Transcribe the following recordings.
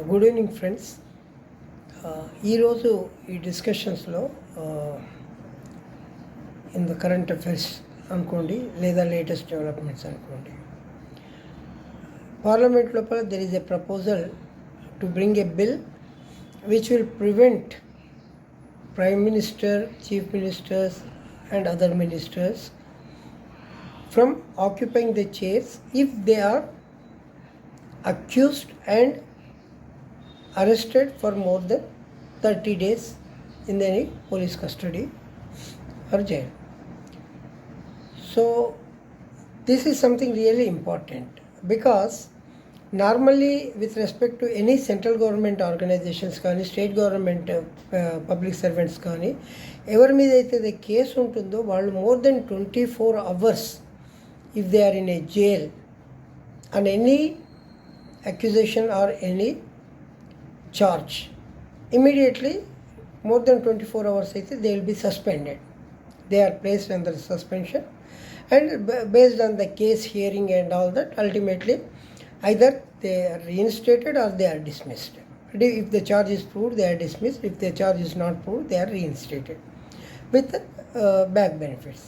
Good evening friends. ఈరోజు ఈ డిస్కషన్స్లో in the current affairs అనుకోండి లేదా లేటెస్ట్ డెవలప్మెంట్స్ అనుకోండి, పార్లమెంట్ లోపల there is a proposal to bring a bill which will prevent prime minister, chief ministers and other ministers from occupying the chairs if they are accused and arrested for more than 30 days in any police custody or jail. So this is something really important because normally with respect to any central government organizations కానీ state government public servants కానీ ఎవరి మీద అయితే case ఉంటుందో వాళ్ళు more than 24 hours if they are in a jail on any accusation or any charge, immediately more than 24 hours they will be suspended. They are placed under suspension, and based on the case hearing and all that, ultimately either they are reinstated or they are dismissed. If the charge is proved, they are dismissed. If the charge is not proved, they are reinstated with back benefits.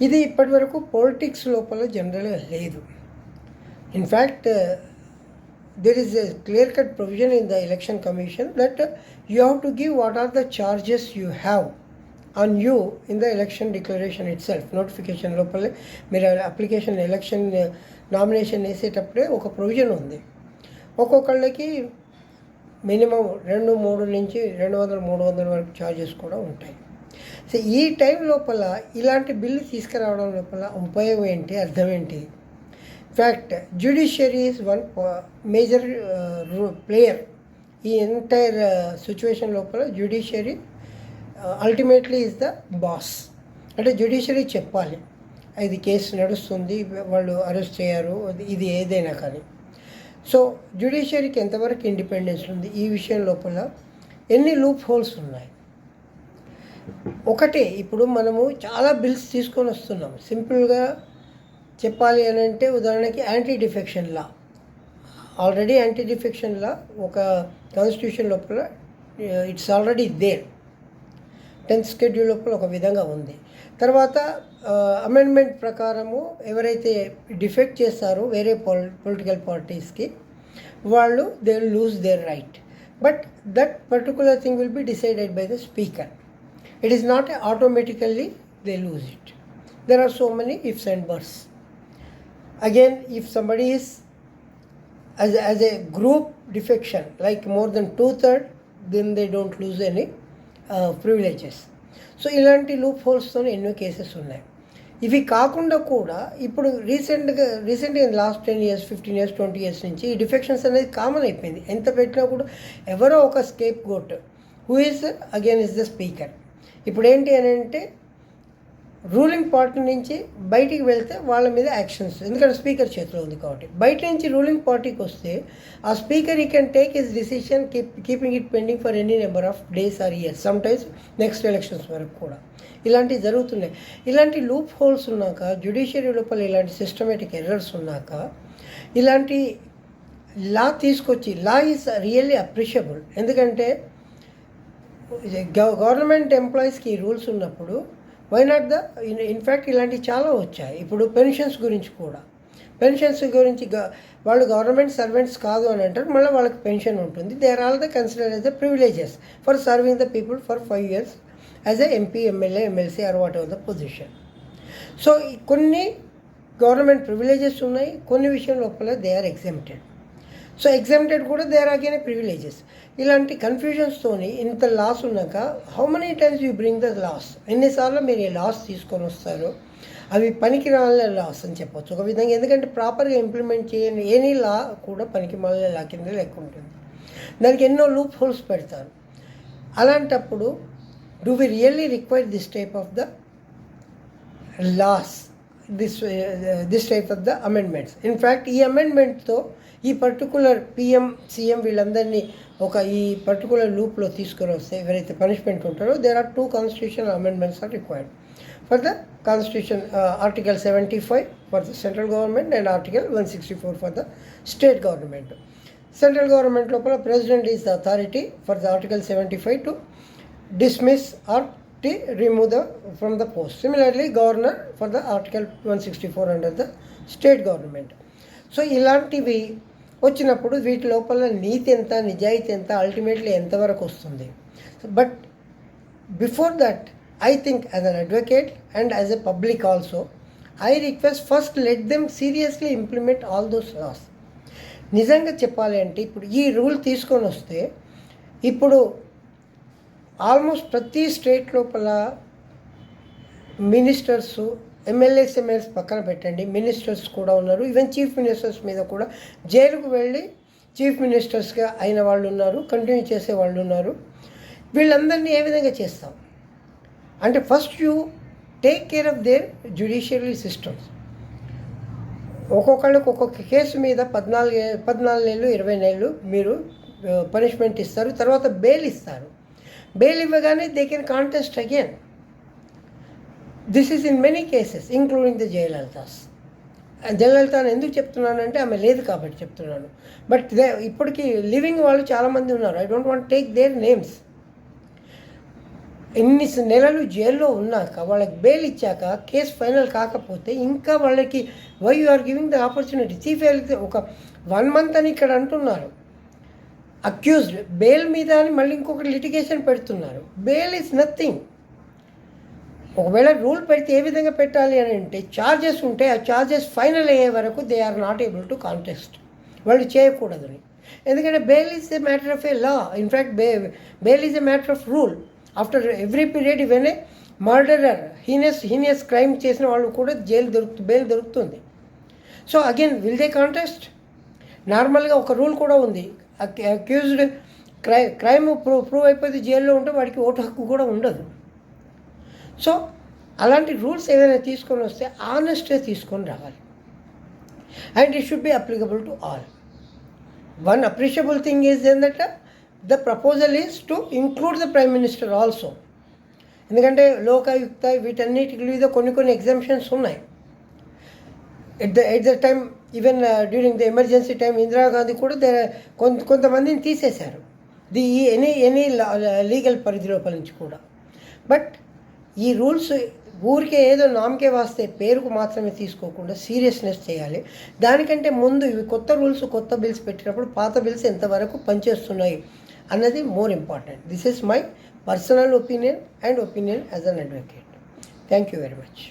ఇది ఇప్పటి వరకు politics లోపల జనరల్గా లేదు. In fact there is a clear cut provision in the election commission that you have to give what are the charges you have on you in the election declaration itself. Notification లోపలే మీరు application election nomination వేసేటప్పుడే ఒక provision ఉంది. ఒక్కొక్కళ్ళకి minimum 200 నుంచి 200-300 వరకు charges కూడా ఉంటాయి. So ఈ టైం లోపల ఇలాంటి బిల్లు తీసుకురావడం లోపల ఉపయోగం ఏంటి, అర్థం ఏంటి? Fact judiciary is one major player ఈ ఎంటైర్ సిచ్యువేషన్ లోపల. Judiciary ultimately is the boss. అంటే జ్యుడిషియరీ చెప్పాలి ఇది కేసు నడుస్తుంది, వాళ్ళు అరెస్ట్ చేయారు, ఇది ఏదైనా కానీ. సో జ్యుడిషియరీకి ఎంతవరకు ఇండిపెండెన్స్ ఉంది ఈ విషయం లోపల, ఎన్ని లూప్ హోల్స్ ఉన్నాయి? ఒకటే, ఇప్పుడు మనము చాలా బిల్స్ తీసుకొని వస్తున్నాం. సింపుల్గా చెప్పాలి అని అంటే ఉదాహరణకి anti defection law. Already anti defection law ఒక కాన్స్టిట్యూషన్ లోపల it's already there. 10th schedule లోపల ఒక విధంగా ఉంది. తర్వాత అమెండ్మెంట్ ప్రకారము ఎవరైతే డిఫెక్ట్ చేస్తారో వేరే పొలిటికల్ పార్టీస్కి వాళ్ళు they will lose their right. But that particular thing will be decided by the speaker. It is not automatically they lose it. There are so many ifs and buts. Again, if somebody is as a group defection, like more than 2/3, then they don't lose any privileges. So ఇలాంటి loop హోల్స్తో ఎన్నో cases ఉన్నాయి. ఇవి కాకుండా కూడా ఇప్పుడు రీసెంట్గా last 10 years, 15 years, 20 years నుంచి ఈ డిఫెక్షన్స్ అనేది కామన్ అయిపోయింది. ఎంత పెట్టినా కూడా ఎవరో ఒక scapegoat who is again is the speaker. ఇప్పుడు ఏంటి అని అంటే రూలింగ్ పార్టీ నుంచి బయటికి వెళ్తే వాళ్ళ మీద యాక్షన్స్, ఎందుకంటే స్పీకర్ చేతిలో ఉంది కాబట్టి. బయట నుంచి రూలింగ్ పార్టీకి వస్తే ఆ స్పీకర్ ఈ can take his decision keeping it pending for any number of days or years, sometimes next elections వరకు కూడా ఇలాంటివి జరుగుతున్నాయి. ఇలాంటి లూప్ హోల్స్ ఉన్నాక, జ్యుడిషియరీ లోపల ఇలాంటి సిస్టమేటిక్ ఎర్రర్స్ ఉన్నాక, ఇలాంటి లా తీసుకొచ్చి, లా ఈజ్ రియల్లీ అప్రిషియబుల్. ఎందుకంటే గవర్నమెంట్ ఎంప్లాయీస్కి ఈ రూల్స్ ఉన్నప్పుడు వై నాట్ ద ఇన్ఫ్యాక్ట్ ఇలాంటివి చాలా వచ్చాయి. ఇప్పుడు పెన్షన్స్ గురించి కూడా, పెన్షన్స్ గురించి వాళ్ళు గవర్నమెంట్ సర్వెంట్స్ కాదు అని అంటారు, మళ్ళీ వాళ్ళకి పెన్షన్ ఉంటుంది. They are all the considered as the privileges for serving the people for 5 years as a MP, MLA, MLC or whatever the position. So కొన్ని గవర్నమెంట్ ప్రివిలేజెస్ ఉన్నాయి, కొన్ని విషయం లోపల they are exempted. So exempted కూడా they are again privileges. ఇలాంటి కన్ఫ్యూజన్స్తోని ఇంత laws ఉన్నాక how many times you bring the laws? ఎన్నిసార్లు మీరు ఈ లాస్ తీసుకొని వస్తారో అవి పనికి రాని లాస్ అని చెప్పొచ్చు ఒక విధంగా. ఎందుకంటే ప్రాపర్గా ఇంప్లిమెంట్ చేయని ఎనీ లా కూడా పనికి మాలిన లా కింద లెక్క ఉంటుంది. దానికి ఎన్నో లూప్ హోల్స్ పెడతారు. అలాంటప్పుడు do we really require this type of the laws, this type of the amendments? In fact ఈ అమెండ్మెంట్తో ఈ పర్టికులర్ పిఎం, సీఎం వీళ్ళందరినీ ఈ పర్టికులర్ లూప్లో తీసుకొని వస్తే ఎవరైతే పనిష్మెంట్ ఉంటారో, there are 2 constitutional amendments are required for the constitution. Article 75 for the central government and Article 164 for the state government. Central government లోపల president is the authority for the article 75 to dismiss or remove from the post. Similarly, governor for the article 164 under the state government. So ఇలాంటివి వచ్చినప్పుడు వీటి లోపల నీతి ఎంత, నిజాయితీ ఎంత, ultimately ఎంతవరకు వస్తుంది. But before that I think as an advocate and as a public also I request first let them seriously implement all those laws. నిజంగా చెప్పాలి అంటే ఇప్పుడు ఈ రూల్ తీసుకొని వస్తే ఇప్పుడు ఆల్మోస్ట్ ప్రతి స్టేట్ లోపల మినిస్టర్స్, ఎమ్మెల్యేస్ పక్కన పెట్టండి, మినిస్టర్స్ కూడా ఉన్నారు. ఈవెన్ చీఫ్ మినిస్టర్స్ మీద కూడా జైలుకు వెళ్ళి చీఫ్ మినిస్టర్స్గా అయిన వాళ్ళు ఉన్నారు, కంటిన్యూ చేసే వాళ్ళు ఉన్నారు. వీళ్ళందరినీ ఏ విధంగా చేస్తాం అంటే first you take care of their judiciary systems. ఒక్కొక్కళ్ళకి ఒక్కొక్క కేసు మీద 14 నెలలు 20 నెలలు మీరు పనిష్మెంట్ ఇస్తారు, తర్వాత బెయిల్ ఇస్తారు. బెయిల్ ఇవ్వగానే they can contest again. This is in many cases including the Jayalalithaa's. జయలలితని ఎందుకు చెప్తున్నానంటే ఆమె లేదు కాబట్టి చెప్తున్నాను. బట్ ఇప్పటికీ లివింగ్ వాళ్ళు చాలామంది ఉన్నారు. I don't want take their names. ఇన్ని నెలలు జైల్లో ఉన్నాక వాళ్ళకి బెయిల్ ఇచ్చాక కేసు ఫైనల్ కాకపోతే ఇంకా వాళ్ళకి why you are giving the opportunity. Chief ఒక 1 month అని ఇక్కడ అంటున్నారు అక్యూజ్డ్, బెయిల్ మీద అని మళ్ళీ ఇంకొకటి లిటిగేషన్ పెడుతున్నారు. Bail is nothing. ఒకవేళ రూల్ పెడితే ఏ విధంగా పెట్టాలి అని అంటే ఛార్జెస్ ఉంటే ఆ ఛార్జెస్ ఫైనల్ అయ్యే వరకు they are not able to contest. వాళ్ళు చేయకూడదని. ఎందుకంటే bail is a matter of a law. In fact bail is a matter of rule. After every period even a murderer, heinous crime చేసిన వాళ్ళు కూడా బెయిల్ దొరుకుతుంది. So again will they contest? నార్మల్గా ఒక rule కూడా ఉంది, అక్యూజ్డ్ క్రైమ్ ప్రూవ్ అయిపోతే జైల్లో ఉంటే వాడికి ఓటు హక్కు కూడా ఉండదు. సో అలాంటి రూల్స్ ఏదైనా తీసుకొని వస్తే ఆనెస్ట్గా తీసుకొని రావాలి. And it should be applicable to all. One appreciable thing is ఏంటంటే the proposal is to include the prime minister also. ఎందుకంటే వీటన్నిటి మీద కొన్ని ఎగ్జామ్షన్స్ ఉన్నాయి. At the time even during the emergency time Indira Gandhi కూడా కొంతమందిని తీసేశారు ఎనీ లీగల్ పరిధి లోపల నుంచి కూడా. బట్ ఈ రూల్స్ ఊరికే ఏదో నామకే వాస్తే పేరుకు మాత్రమే తీసుకోకుండా సీరియస్నెస్ చేయాలి. దానికంటే ముందు ఇవి కొత్త రూల్స్, కొత్త బిల్స్ పెట్టినప్పుడు పాత బిల్స్ ఎంతవరకు పనిచేస్తున్నాయి అన్నది more important. This is my personal opinion and opinion as an advocate. Thank you very much.